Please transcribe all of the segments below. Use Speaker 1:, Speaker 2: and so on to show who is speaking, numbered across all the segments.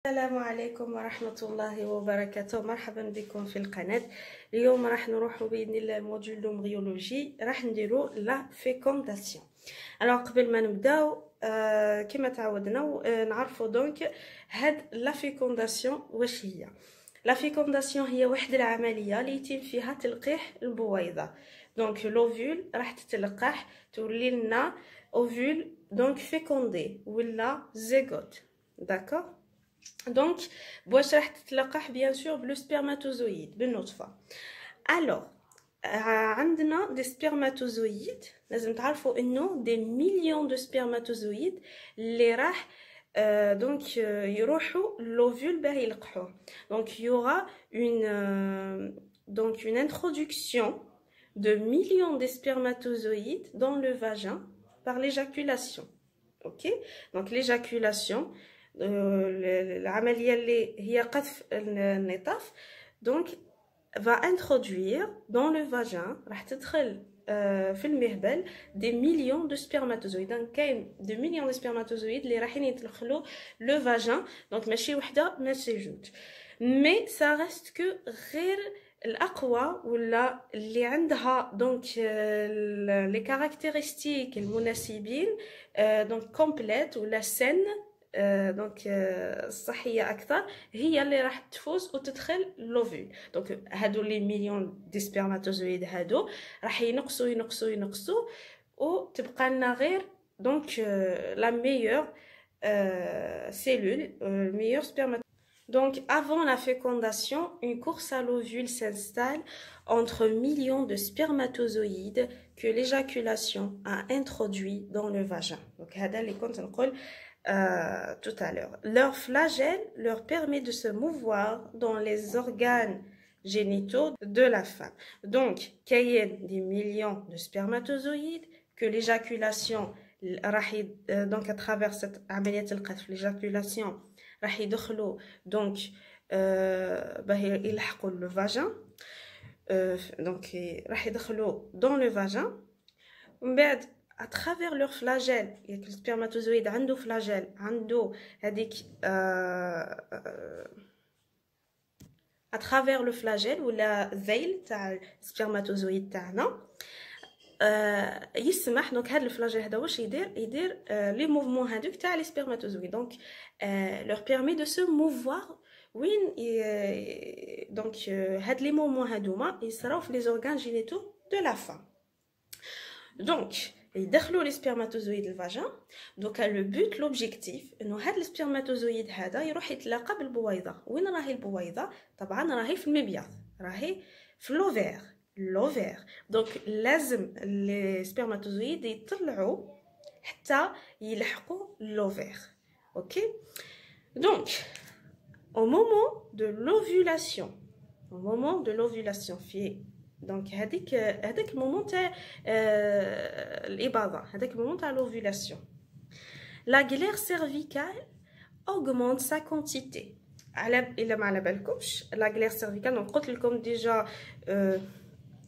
Speaker 1: السلام عليكم ورحمة الله وبركاته. مرحبا بكم في القناة. اليوم راح نروحوا بإذن الله الموديول لومغيولوجي، راح نديرو لا فيكونداسيون. قبل ما نبداو كما تعودنا نعرفوا دونك هاد لا فيكونداسيون واش هي. لا فيكونداسيون هي واحد العملية اللي يتم فيها تلقيح البويضة. دونك لوفول راح تتلقح تولي لنا اوفول دونك فيكوندي ولا زيغوت. داكور. دونك باش راح تتلقح بيان سور بلو سبرماتوزويد بالنطفه. الوغ عندنا دي سبرماتوزويد، لازم تعرفوا انه دي مليون دو سبرماتوزويد اللي راح دونك يروحوا لوفول باه يلقحوه. دونك يورا une introduction de millions de spermatozoïdes dans le vagin par l'éjaculation. OK, donc l'éjaculation العملية اللي هي قذف النطاف donc va introduire dans le vagin، راح تدخل في المهبل des millions de spermatozoïdes. donc كاين des millions de spermatozoïdes اللي رايحين يدخلوا le vagin. donc ماشي وحده ماشي جوج، mais ça reste que غير الاقوى ولا اللي عندها دونك لي كاركتيرستيك المناسبين دونك كومبليت ولا سن دونك الصحيه اكثر، هي اللي راح تفوز وتدخل لوفول. دونك هادو لي مليون دي سبرماتوزويد هادو راح ينقصوا وتبقى لنا غير دونك لا ميور cellule meilleur spermatozoïde. Donc, avant la fécondation, une course à l'ovule s'installe entre millions de spermatozoïdes que l'éjaculation a introduit dans le vagin. Donc, هذا اللي كنت نقول tout à l'heure. Leur flagelle leur permet de se mouvoir dans les organes génitaux de la femme. Donc, كاين des millions de spermatozoïdes que l'éjaculation donc à travers cette عملية القذف l'éjaculation راح يدخلوا دونك باه يلحقوا لو فاجين. دونك راح يدخلوا دون لو فاجين ومن بعد à travers leur flagelle. ياك السبرماتوزويد عنده فلاجيل، عنده هذيك à travers le flagelle ولا الذيل تاع السبرماتوزويد تاعنا يسمح دونك هذا الفلاجيل هذا واش يدير لي موفمون هذوك تاع لي سبرماتوزويد. دونك leur permet de se mouvoir وين دونك هاد لي موفمون هذوما يصراو في لي اورغان جينيتو دو لا فام. دونك يدخلوا لي سبرماتوزويد الفاجين. دوكا لو بوت لوبجيكتيف انه هاد السبرماتوزويد هذا يروح يتلاقى بالبويضه. وين راهي البويضه؟ طبعا راهي في المبيض، راهي في لوفير. دونك لازم لي سبرماتوزويد يطلعوا حتى يلحقوا لوفير. اوكي. دونك au moment de l'ovulation في دونك هذاك المومون تاع الاباضه، هذاك المومون تاع l'ovulation la glaire cervicale augmente sa quantité. على الا ما على بالكمش la glaire cervicale دونك قلت لكم ديجا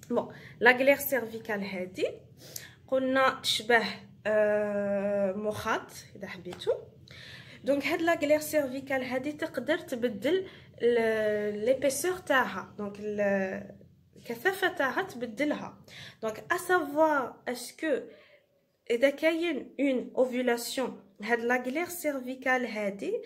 Speaker 1: بون لا glaire cervicale هذه قلنا تشبه مخاط اذا حبيتو. دونك هاد لا glaire cervicale هذه تقدر تبدل ليبيسور تاعها، دونك الكثافه تاعها تبدلها. دونك ا سافوار اسكو اذا كاين اون اوفولاسيون هاد لا glaire cervicale هذه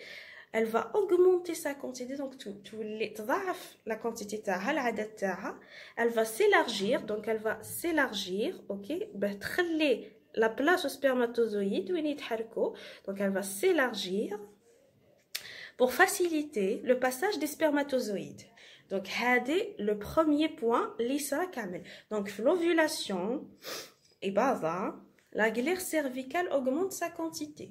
Speaker 1: elle va augmenter sa quantité. donc تولي تضاعف la quantité تاعها العدد تاعها. elle va s'élargir. donc elle va s'élargir اوكي باه تخلي la place aux spermatozoïdes وين يتحركوا. donc elle va s'élargir pour faciliter le passage des spermatozoïdes. donc هذا le premier point اللي صرا كامل. donc في l'ovulation إباضة la glaire cervicale augmente sa quantité.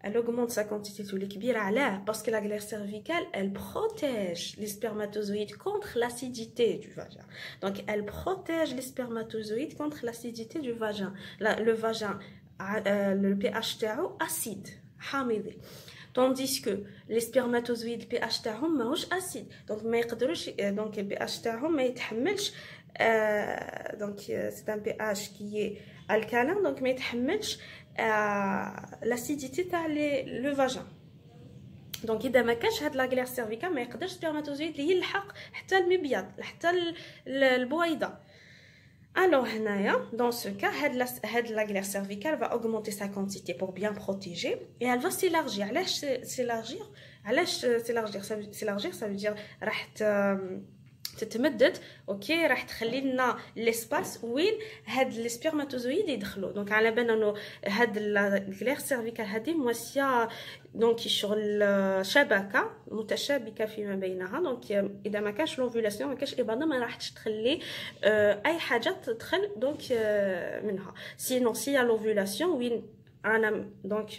Speaker 1: elle augmente sa quantité تولي كبيرة. علاه؟ parce que la glaire cervicale elle protège les spermatozoïdes contre l'acidité du vagin. donc elle protège les spermatozoïdes contre l'acidité du vagin. le vagin le pH تاعو acide حامضي، tandis que les spermatozoïdes le pH تاعهم ماهوش acide. donc ما يقدروش donc le pH تاعهم ما يتحملش donc c'est un pH qui est alcalin donc ما يتحملش l'acidité تاع le vagin. دونك اذا ما كانش هاد لا غلير سيرفيكال ما يقدرش سبرماتوزويد اللي يلحق حتى المبيض حتى البويضه. Alors, dans ce cas, la glaire cervicale va augmenter sa quantité pour bien protéger et elle va s'élargir. S'élargir, ça veut dire تتمدد اوكي راح تخلي لنا ليسباس وين هاد لي سبرماتوزويد يدخلوا. دونك على بالنا انه هاد الغلير سيرفيكال هذه مواسيه دونك شغل شبكه متشابكه فيما بينها. دونك اذا ما كانش لوفولاسيون ما كانش اباضه ما راحش تخلي اي حاجه تدخل دونك منها. سينو سي لوفولاسيون وين انا دونك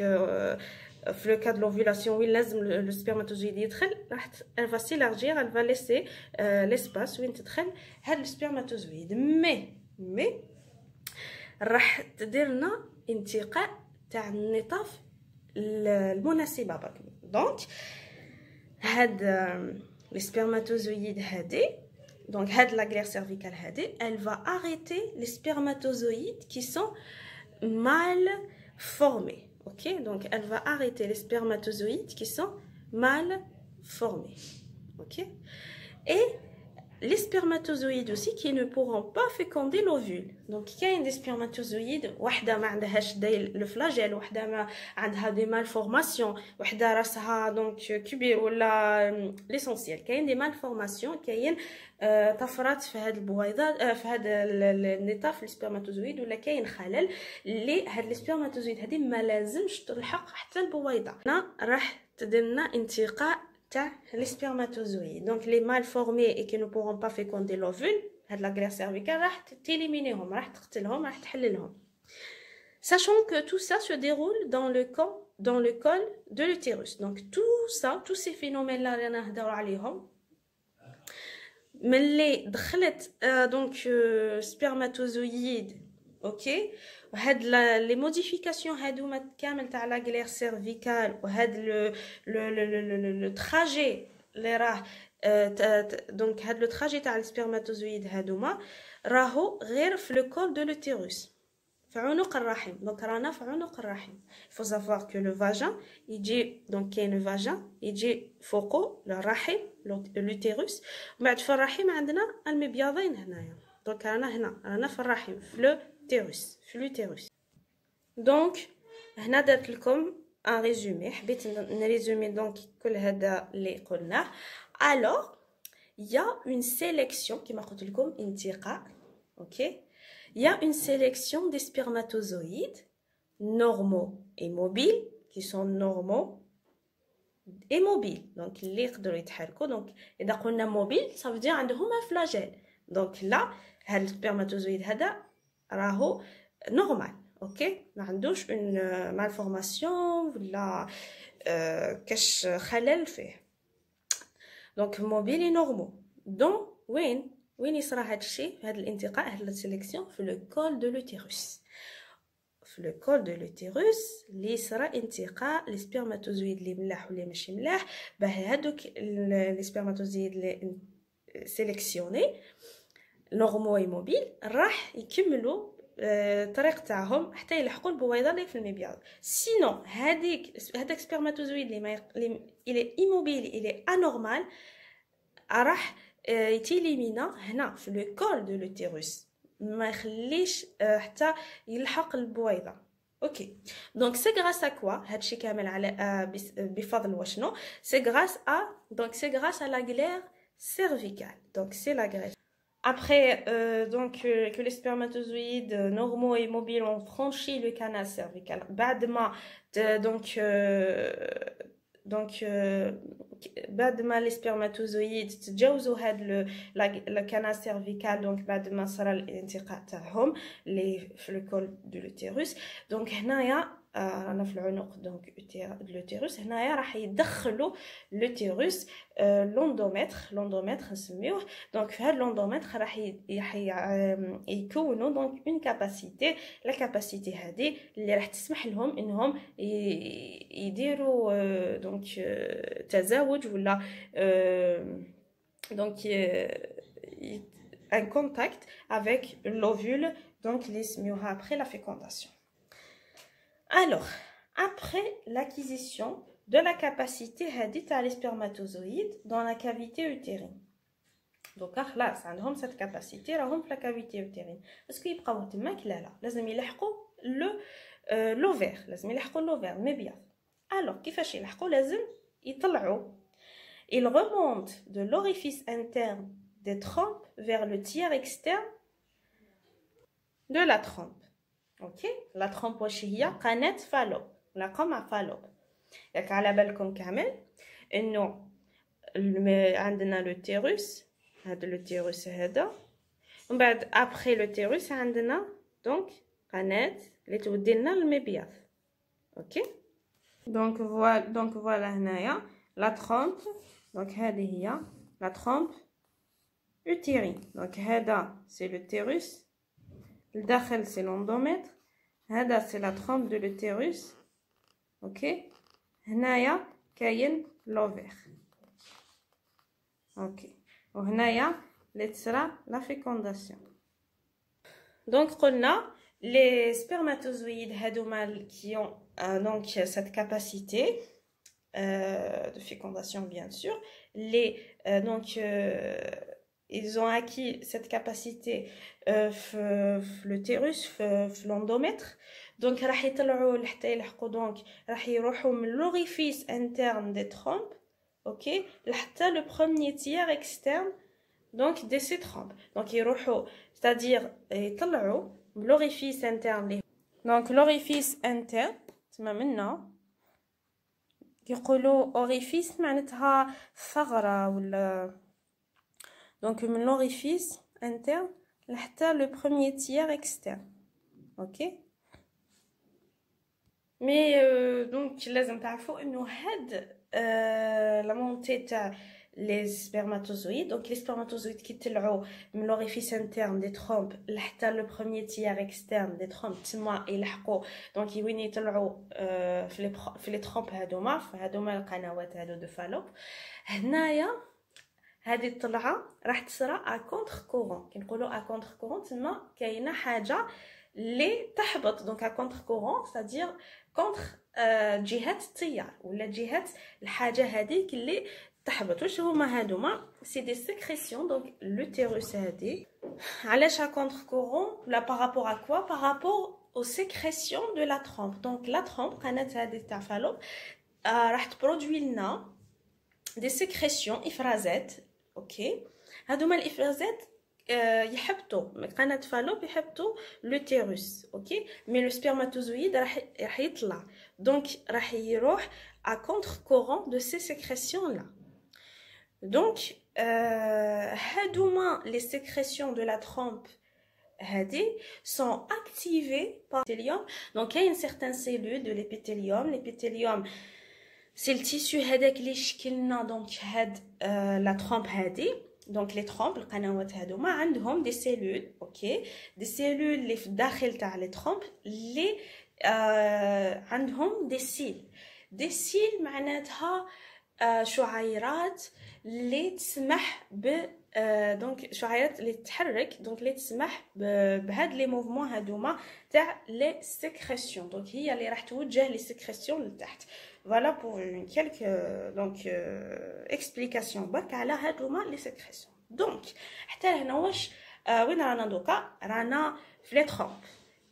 Speaker 1: في لو كاد de l'ovulation وين لازم لو سبرماتوزويد يدخل راح elle va s'élargir, elle va laisser l'espace وين تدخل هاد السبرماتوزويد. مي راح تدير لنا انتقاء تاع النطاف المناسبه برك. دونك هاد السبرماتوزويد هادي دونك هاد لا غلير سيرفيكال هادي elle va arrêter les spermatozoïdes qui sont mal formés. Ok, donc elle va arrêter les spermatozoïdes qui sont mal formés. Ok, et les spermatozoïdes aussi qui ne pourront pas féconder l'ovule. Donc il y a des spermatozoïdes وحده ما عندهاش le flagelle, وحده ما عندها des malformations, وحده راسها donc كبير ولا l'essentiel كاين des malformations, كاين طفرات في هاد البويضات في هاد النطاف السبرماتوزويد ولا كاين خلل اللي هاد السبرماتوزويد هذه ما لازمش تلحق حتى البويضه. هنا راح تدير لنا انتقاء تاع لي سبرماتوزويد. دونك لي مال فورمي اي كي نو بورون با فيكوندي لوفول هاد لا غلير سيرفيكال راح تيليمينيهم راح تقتلهم راح تحللهم. Sachant que tout ça se déroule dans le col de l'utérus. Donc tout ça, tous ces phénomènes là اللي نهضروا عليهم ملي دخلت دونك سبرماتوزويد اوكي وهاد لي موديفيكاسيون هادوما كامل تاع لا غلير سيرفيكال وهاد لو تراجي اللي راه دونك هاد لو تراجي تاع السبرماتوزويد هادوما راهو غير في لو كول دو لوتيروس في عنق الرحم. دونك رانا في عنق الرحم. faut savoir que le vagin يجي دونك كاين الفاجين يجي فوقو الرحم لوتيروس وبعد في الرحم عندنا المبيضين هنايا. دونك رانا في الرحم في l'utérus. Donc هنا درت لكم ان ريزومي حبيت نريزومي دونك كل هذا اللي قلناه. alors il y a une sélection كما قلت لكم انتقاء اوكي. il y a une sélection des spermatozoïdes normaux et mobiles qui sont normaux et mobiles. donc اللي يقدروا يتحركوا. donc اذا قلنا موبيل ça veut dire عندهم un flagelle. donc là هاد السبرماتوزويد هذا راهو نورمال اوكي ما عندوش اون مالفورماسيون ولا كاش خلل فيه. دونك موبيلي نورمال. دون وين يصرى هاد الشيء هاد الانتقاء هاد السيليكسيون في لو كول دو لوتيروس. في لو كول دو لوتيروس اللي يصرى انتقاء لي سبرماتوزويد اللي ملاح ولا ماشي ملاح باه هادوك لي سبرماتوزويد اللي سيليكسيوني نورمو اي موبيل راح يكملوا الطريق تاعهم حتى يلحقوا البويضه اللي في المبيض. سينو هذاك سبرماتوزويد اللي ما الى ايموبيل الى انورمال راح يتيليمينا هنا في لو كول دو لوتيروس ما يخليش حتى يلحق البويضه. اوكي دونك سي غراس ا كوا هادشي كامل على بفضل واشنو سي غراس ا دونك سي غراس ا لا غلير سيرفيكال. دونك سي لا غلير après que les spermatozoïdes normaux et mobiles ont franchi le canal cervical بعد ما بعد ما les spermatozoïdes تجاوزوا هاد le canal cervical. donc بعد ما صار الانتقاء تاعهم اللي في الكول دو لوتيروس. donc هنايا رانا في العنق دونك لوتيروس. هنايا راح يدخلوا لوتيروس لوندومتر نسميوه. دونك في هذا اللوندومتر راح يكونوا دونك اون كاباسيتي. لا كاباسيتي هذه اللي راح تسمح لهم انهم يديروا دونك تزاوج ولا دونك un contact avec l'ovule donc اللي سميوها après la fécondation. Alors, après l'acquisition de la capacité à les spermatozoïdes dans la cavité utérine. Donc là, عندهم cette capacité راهم في la cavité utérine. Est-ce qu'ils يبقاو تماك؟ لا لازم يلحقوا l'ovaire، لازم يلحقوا l'ovaire المبيض. Alors كيفاش يلحقوا؟ لازم يطلعوا. Ils remontent de l'orifice interne des trompes vers le tiers externe de la trompe. OK? La trompe واش هي؟ قناة فالوب ولا قمع فالوب. ياك على بالكم كامل انه عندنا l'utérus، هذا l'utérus هذا، ومن بعد après l'utérus عندنا donc قناة اللي تودي لنا المبيض. OK؟ donc voilà هنايا la trompe. donc هذه هي la trompe utérine. donc هذا c'est l'utérus، الداخل c'est l'endomètre، هذا c'est la trompe de l'utérus. OK؟ هنايا كاين l'ovaire. OK. وهنايا اللي تصرى la fécondation. donc قلنا les spermatozoïdes هادوما qui ont donc cette capacité de fécondation bien sûr. Ils ont acquis cette capacité l'utérus l'endomètre. donc راح يطلعوا حتى يلحقوا donc راح يروحوا من l'orifice interne des trompes. OK حتى le premier tiers externe donc de ces trompes. donc يروحوا c'est-à-dire يطلعوا من l'orifice interne. donc l'orifice interne تما منا يقولوا orifice معناتها ثغرة ولا. donc من l'orifice interne حتى le premier tiers externe. OK mais donc لازم تعرفوا انه هاد la montée تاع les spermatozoïdes. donc les spermatozoïdes qui يطلعوا من l'orifice interne des trompes حتى le premier tiers externe des trompes تما يلحقوا donc وين يطلعوا في les trompes هادوما القنوات هادو دو فالوب. هنايا هذه الطلعه راح تصرى à contre courant. كي نقولوا à contre courant تما كاينه حاجه اللي تحبط. donc à contre courant c'est-à-dire contre جهه التيار ولا جهه الحاجه هذيك اللي تحبط. واش هما هادوما؟ سي دي سيكريسيون. donc l'utérus هذه علاش à contre courant là par rapport à quoi؟ par rapport aux sécrétions de la trompe. donc la trompe قناه هذه تاع فالوب راح تبرودوي لنا دي سيكريسيون افرازات. اوكي هادوما الافرازات يحبطوا قناه فالوب يحبطوا l'utérus. اوكي مي لو سبرماتوزويد راح يطلع donc راح يروح à contre courant de ces sécrétions là. donc هادوما les sécrétions de la trompe هادي sont activées par l'épithélium. donc il y a une certaine cellule de l'épithélium. l'épithélium c'est le tissu هذاك اللي شكلنا donc هاد la trompe هادي. donc les trompes القنوات هادوما عندهم des cellules. OK des cellules اللي في الداخل تاع les trompes اللي عندهم des cils معناتها شعيرات اللي تسمح دونك شعيرات اللي تتحرك دونك اللي تسمح بهاد لي موفمون هادوما تاع لي سيكريسيون. دونك هي اللي راح توجه لي سيكريسيون لتحت. فوالا بور كيلك دونك اكسبليكاسيون برك على هادوما لي سيكريسيون. دونك حتى هنا واش وين رانا دوكا؟ رانا في لي ترومب.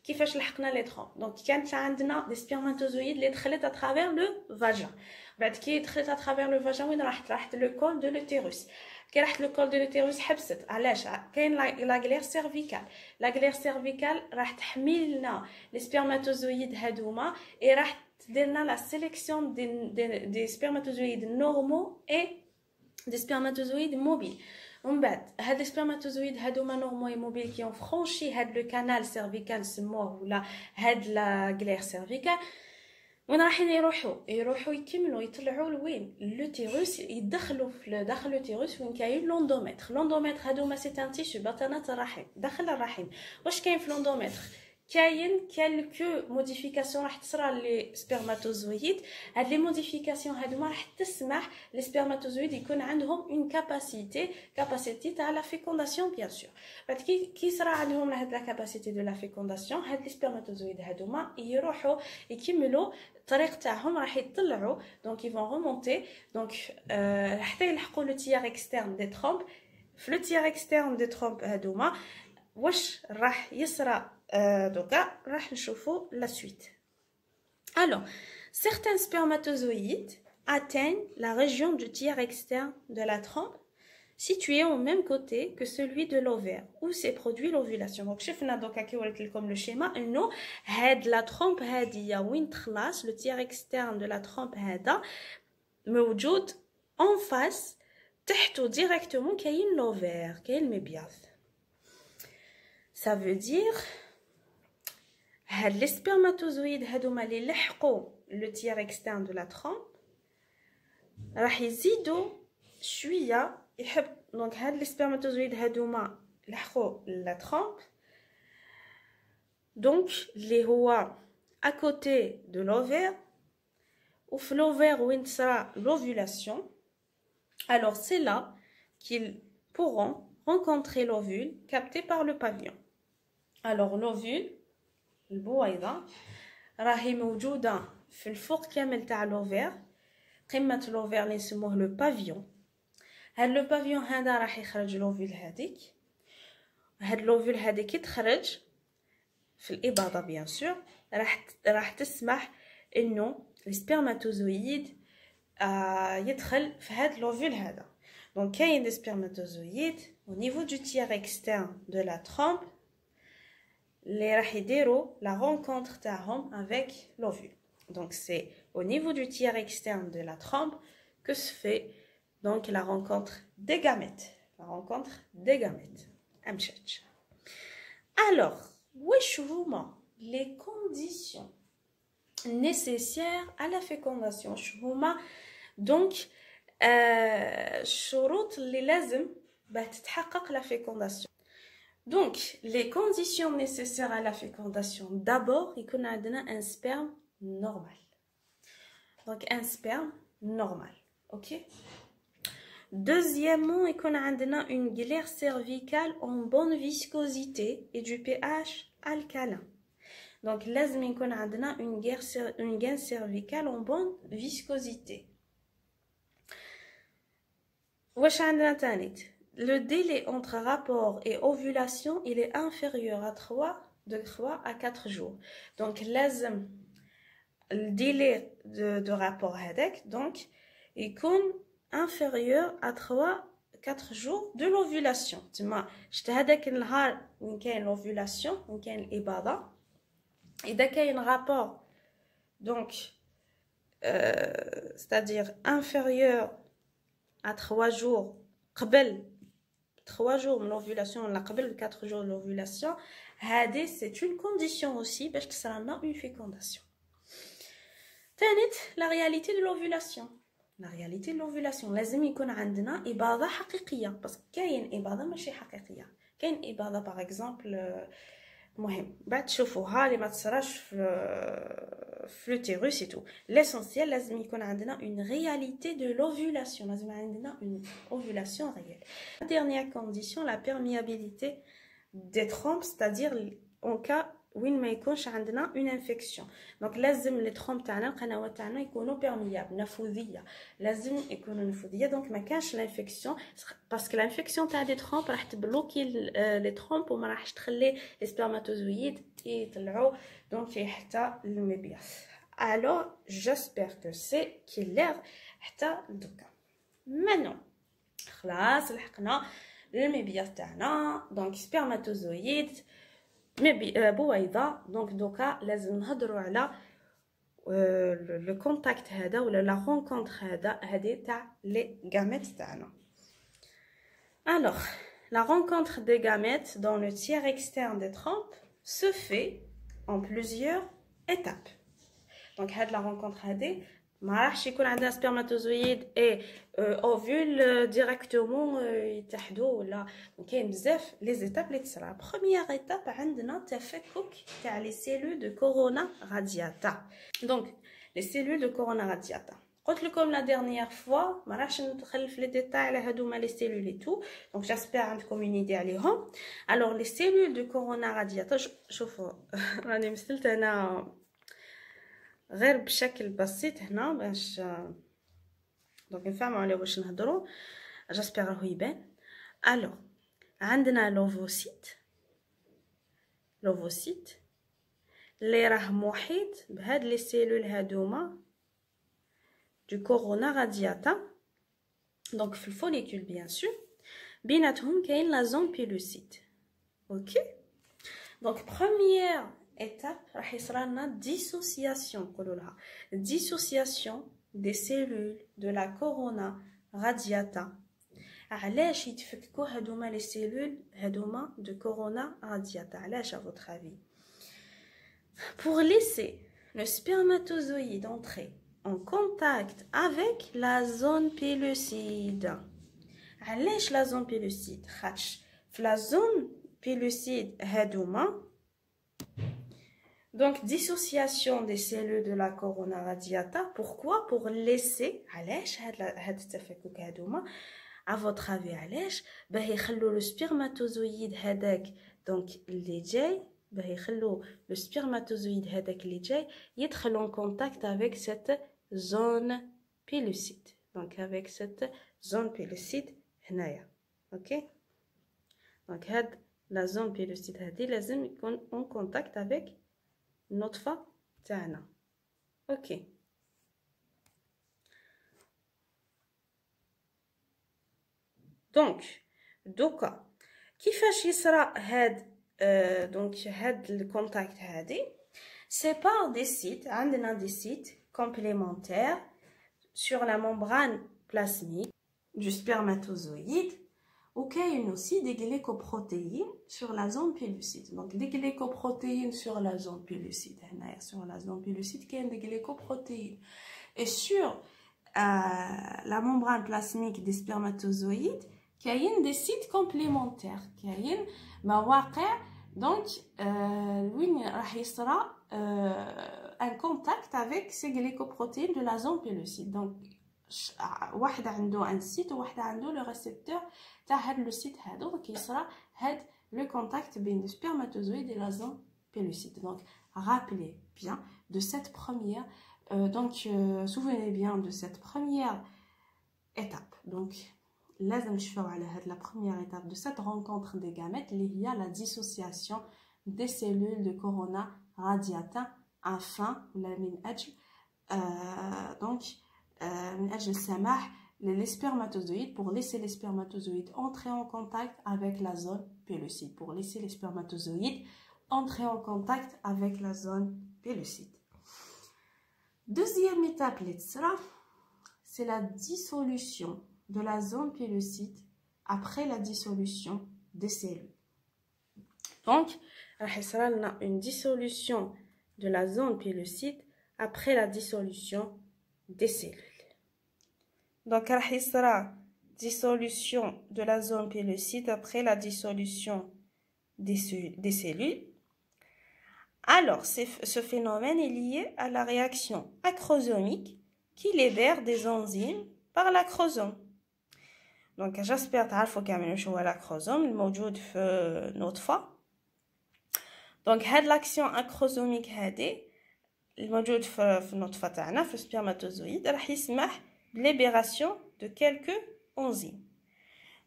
Speaker 1: كيفاش لحقنا لي ترومب؟ دونك كانت عندنا دي سبيرماتوزويد اللي دخلت اترافير لو فاجان. بعد كي دخلت اترافير لو فاجان وين راحت لو كول دو لوتيروس. كي راحت لو كول دو لوتيروس حبست. علاش؟ كاين لا غلير سيرفيكال. لا غلير سيرفيكال راح تحمي لنا لي سبيرماتوزويد هادوما اي راح تدير لنا لا سيليكسيون دي سبيرماتوزويد نورمو اي دي سبيرماتوزويد موبيل. ومن بعد هاد السبرماتوزويد هادوما نورمال اي موبيل كي فرونشي هاد لو كانال سيرفيكال سموه ولا هاد لا غلير سيرفيكال وين رايحين يروحوا يكملوا يطلعوا لوين؟ لوتيروس. يدخلوا في داخل لوتيروس وين كاين لوندوميتر. لوندوميتر هادوما سي ان تيشو بطانات الرحم داخل الرحم. واش كاين في لوندوميتر؟ كاين quelques modifications راح تصرى لي سبرماتوزويد. هاد لي موديفيكاسيون هادوما راح تسمح لي سبرماتوزويد يكون عندهم اون كاباسيتي تاع لا فيكونداسيون بيان سور. بعد كي صرا عندهم هاد لا كاباسيتي دو لا فيكونداسيون، هاد لي سبرماتوزويد هادوما يروحوا يكملوا الطريق تاعهم، راح يطلعوا دونك يفون ريمونتي دونك حتى يلحقوا لو تيير اكسترن دي ترومب. في لو تيير اكسترن دي ترومب هادوما واش راح يصرى دوكا راح نشوفوا la suite. Alors, certains spermatozoïdes atteignent la région du tiers externe de la trompe situé au même côté que celui de l'ovaire où s'est produit l'ovulation. Donc شفنا دوكا كي وريت لكم لو شيما انه هاد لا ترومب هاديه وين تخلص لو تيير اكسترن دو لا ترومب هذا موجود en face تحته ديريكتومون كاين l'ovaire كاين المبيض. Ça veut dire هاد لي سبرماتوزويد هادوما اللي لحقوا لو تيير اكسترن دو لا ترومب راح يزيدوا شويه يحب دونك هاد لي سبرماتوزويد هادوما لحقوا لا ترومب دونك اللي هو اكوتي دو لوفير وفي لوفير وين تصرا لوفولاسيون. alors c'est là qu'ils pourront rencontrer l'ovule capté par le pavillon. alors l'ovule البويضة راهي موجودة في الفوق كامل تاع لوفير، قمة لوفير اللي نسموه لو بافيون. هاد لو بافيون هذا راح يخرج لوفيل هذيك، هاد لوفيل هذيك تخرج في الإباضة بيان سور راح تسمح انه السبرماتوزويد يدخل في هاد لوفيل هذا. دونك كاين دي سبرماتوزويد au niveau du tiers externe de la trompe les راح يديروا la rencontre تاعهم avec l'ovule. Donc c'est au niveau du tiers externe de la trompe que se fait donc la rencontre des gamètes. La rencontre des gamètes. امشاتش. Alors, واش هما les conditions nécessaires à la fécondation؟ واش هما donc الشروط اللي لازم باش تتحقق la fécondation. Donc, les conditions nécessaires à la fécondation, d'abord, il y a un sperme normal. Donc, un sperme normal, ok? Deuxièmement, il y a une glaire cervicale en bonne viscosité et du pH alcalin. Donc, il y a une gaine cervicale en bonne viscosité. Wesh عندنا تانيت. Le délai entre rapport et ovulation, il est inférieur à 3 à 4 jours. Donc, le délai de rapport هذاك, donc, il est inférieur à 3-4 jours de l'ovulation. تما شت هذاك النهار وين كاين l'ovulation, وين كاين الإباضة. إذا كاين rapport, donc, c'est-à-dire inférieur à 3 jours قبل 3 jours de l'ovulation, on a قبل 4 jours de l'ovulation, c'est une condition aussi باش تصرالنا une fécondation. ثانيت la réalité de l'ovulation. La réalité de l'ovulation لازم يكون عندنا إباضة حقيقية، بس كاين إباضة ماشي حقيقية. كاين إباضة par exemple مهم بعد تشوفوها اللي ما تصراش في l'utérus et tout. L'essentiel لازم يكون عندنا une réalité de l'ovulation. لازم عندنا une ovulation réelle. La dernière condition, la perméabilité des trompes, c'est-à-dire en cas وين ما يكونش عندنا une infection. donc لازم les trompes تاعنا القنوات تاعنا يكونوا perméables نفوذيه، لازم يكونوا نفوذيه. donc ما كانش l'infection parce que l'infection تاع les trompes راح تبلوكي les trompes وما راحش تخلي les spermatozoïdes يطلعوا donc حتى المبيض. alors j'espère que c'est clair حتى دوكا. maintenant خلاص لحقنا المبيض تاعنا donc spermatozoïdes بويضة. دونك دوكا لازم نهضروا على لو كونتاكت هذا ولا لا رونكونتر هذه تاع لي غاميت تاعنا. alors la rencontre des gamètes dans le tiers externe des trompes se fait en plusieurs étapes. donc هاد la rencontre هذه ما راحش يكون عندنا سبرماتوزويد اي اوفول ديريكتومون يتحدوا ولا كاين بزاف لي زيتاب اللي تصرا. بروميير ايتاب عندنا تفكك تاع لي سيلول دو كورونا رادياتا. دونك لي سيلول دو كورونا رادياتا قلت لكم لا ديرنيير فوا ما راحش ندخل في لي ديتاي على هادوما لي سيلول اي تو. دونك جاسبير عندكم اون ايدي عليهم. الوغ لي سيلول دو كورونا رادياتا شوفوا راني مثلت انا غير بشكل بسيط هنا باش دونك نفهموا على واش نهضروا. جاسبير راهو يبان. الوغ عندنا لوفوسيت اللي راه محيط بهاد لي سيلول هادوما دو كورونا رادياتا. دونك في الفوليكول بيان سور بيناتهم كاين لا زون بيلوسيت. اوكي دونك بروميير étape راح يصرالنا dissociation نقولوا لها dissociation des cellules de la corona radiata. علاش يتفككوا هادوما لي سيلول هادوما دو كورونا رادياتا؟ علاش à votre avis؟ pour laisser le spermatozoïde entrer en contact avec la zone pellucide. علاش la zone pellucide؟ خاطش في la zone pellucide هادوما. Donc, dissociation des cellules de la corona radiata. Pourquoi? Pour laisser, à votre avis, le spermatozoïde hadak, donc les jay, le spermatozoïde hadak les jay, yêtre en contact avec cette zone pellucide. Donc, avec cette zone pellucide, ok? Donc, la zone pellucide hadi, lazim يكون en contact avec النطفة تاعنا. اوكي دونك دوكا كيفاش يصرى هاد دونك هاد الكونتاكت هادي؟ سي بار دي سيت. عندنا دي سيت كومبليمونتير sur la membrane plasmique du spermatozoïde. Ou qu'il aussi des glycoprotéines sur la zone pellucide. Donc des glycoprotéines sur la zone pellucide. Sur la zone pellucide, il y a des glycoprotéines. Et sur la membrane plasmique des spermatozoïdes, il y a des sites complémentaires. Il y a donc il sera un contact avec ces glycoprotéines de la zone pellucide. Donc واحد عنده ان سيت وواحد عنده لو ريسبتور تاع هاد لو سيت هذا وكيصرى هاد لو كونتاكت بين لو سبرماتوزويد et la zone pellucide. Donc rappelez bien de cette première souvenez bien de cette première étape. Donc لازم نشوفوا على هاد la première étape de cette rencontre des gamètes اللي هي la dissociation des cellules de corona radiata afin ولا من اجل donc من أجل السماح les spermatozoïdes, pour laisser les spermatozoïdes entrer en contact avec la zone pellucide, pour laisser les spermatozoïdes entrer en contact avec la zone pellucide. Deuxième étape, c'est la dissolution de la zone pellucide après la dissolution des cellules. Donc, il y a une dissolution de la zone pellucide après la dissolution des cellules. Donc, il y aura dissolution de la zone pellucide après la dissolution des cellules. Alors, ce phénomène est lié à la réaction acrosomique qui libère des enzymes par l'acrosome. Donc, j'espère que vous savez ce qu'est l'acrosome, موجود في النطفة. Donc, l'action acrosomique الموجود في النطفة تاعنا في السبرماتوزويد راح يسمح بالليبراسيون de quelques enzymes.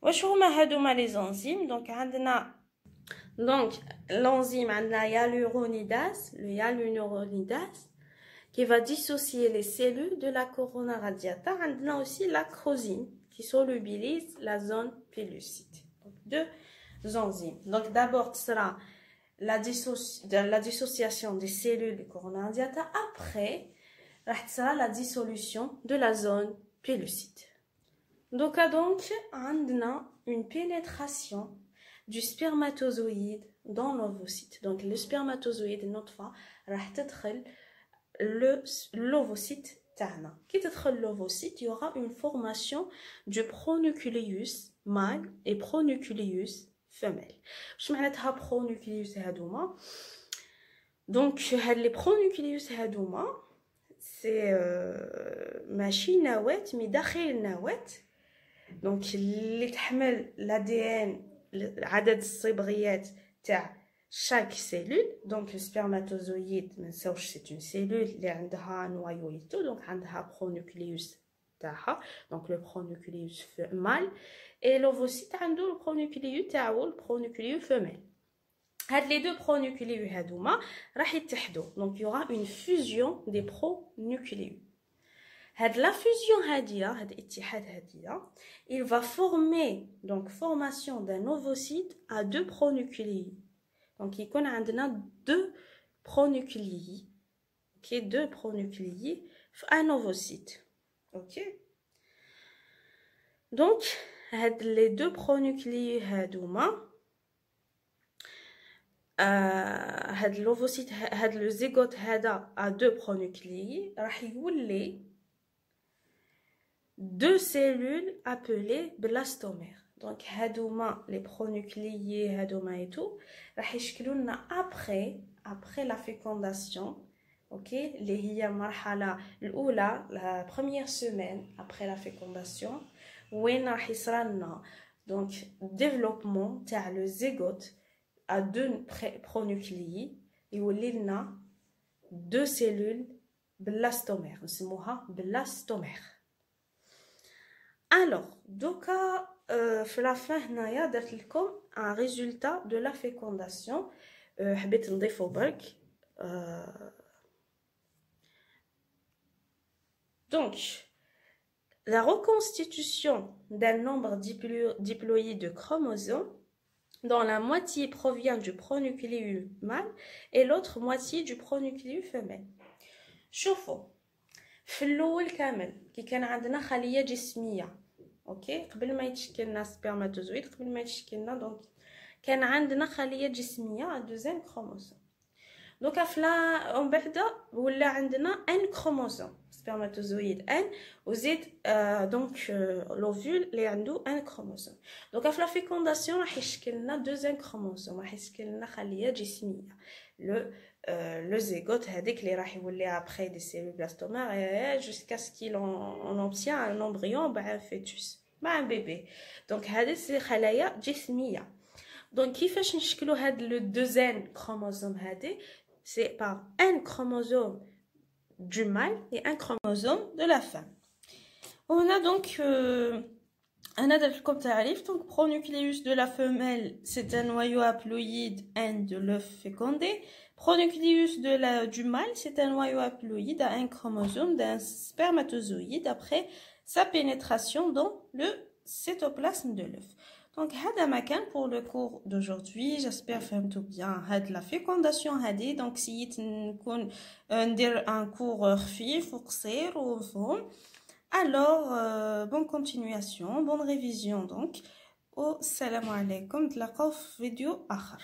Speaker 1: واش هما هادوما لي انزيم؟ دونك عندنا l'enzyme عندنا hyaluronidase, le hyaluronidase qui va dissocier les cellules de la corona radiata. عندنا aussi l'acrosine qui solubilise la zone pellucide. Donc deux enzymes. Donc d'abord sera la dissociation des cellules du corona radiata. Après sera la dissolution de la zone pellucide. Donc on a une pénétration du spermatozoïde dans l'ovocyte. Donc le spermatozoïde notre fois راح تدخل l'ovocyte تاعنا كي تدخل l'ovocyte il y aura une formation du pronucleus mâle et pronucleus femelle. واش معناتها pronucleus هادوما؟ دونك هاد لي pronucleus هادوما سي ماشي نواة مي داخل النواة، دونك اللي تحمل l'ADN عدد الصبغيات تاع chaque cellule. Donc le spermatozoïde c'est une cellule اللي عندها noyau et tout, donc عندها pronucleus تاعها, donc le pronucleus mâle, et l'ovocyte عنده le pronucleus تاعو le pronucleus femelle. هاد les deux pronucleus هادوما راح يتحدوا, donc il y aura une fusion des pronucleus. هاد la fusion هادية, هاد الاتحاد هادية, il va former donc formation d'un ovocyte à deux pronuclei. Donc il y a deux pronuclei, ok, deux pronuclei un ovocyte, ok. Donc les deux pronuclei هادوما هاد l'ovocyte هاد le zygote هذا à deux pronuclei راح يولي deux cellules appelées blastomères. Donc هادوما les pronucléiers هادوما et tout راح يشكلوا لنا après la fécondation, ok, اللي هي المرحله الاولى la première semaine après la fécondation, وين راح يصرى لنا donc développement تاع le zygote à deux pronucléiers يولي لنا deux cellules blastomères نسموها blastomères. Alors دوكا في la fin هنايا درت لكم un résultat de la fécondation. حبيت نضيفو برك. Donc la reconstitution d'un nombre diploïde de chromosomes dont la moitié provient du pronucléus mâle et l'autre moitié du pronucléus femelle. شوفوا في الاول كامل كي كان عندنا خليه جسميه، اوكي، قبل ما يتشكل لنا سبرماتوزويد، قبل ما يتشكل لنا دونك كان عندنا خليه جسميه دوزيام كروموسوم. دوكا فلا ومن بعد ولا عندنا ان كروموسوم سبرماتوزويد ان وزيد دونك لوفول اللي عنده ان كروموسوم. دوكا في لا فيكونداسيون راح يشكل لنا دوزيام كروموسوم، راح يشكل لنا خليه جسميه le zygote هذيك اللي راح يولي après des cellules blastomères jusqu'à ce qu'il en obtient un embryon un fœtus مع un bébé. donc هذه سي خلايا جسميه. donc كيفاش نشكلوا هاد لو دوزين كروموسوم هذه؟ c'est par un chromosome du mâle et un chromosome de la femme. On a donc un adepte comme tarif. Donc pronucléus de la femelle, c'est un noyau haploïde N de l'œuf fécondé. Pronucléus du mâle, c'est un noyau haploïde à un chromosome d'un spermatozoïde après sa pénétration dans le cytoplasme de l'œuf. Donc هذا ما كان pour le cours d'aujourd'hui. J'espère فهمتوا bien هاد la fécondation هذه. donc سييت نكون ندير un cours خفيف وقصير ومفهوم. Alors bonne continuation, bonne révision donc. والسلام عليكم، نتلاقاو في فيديو آخر.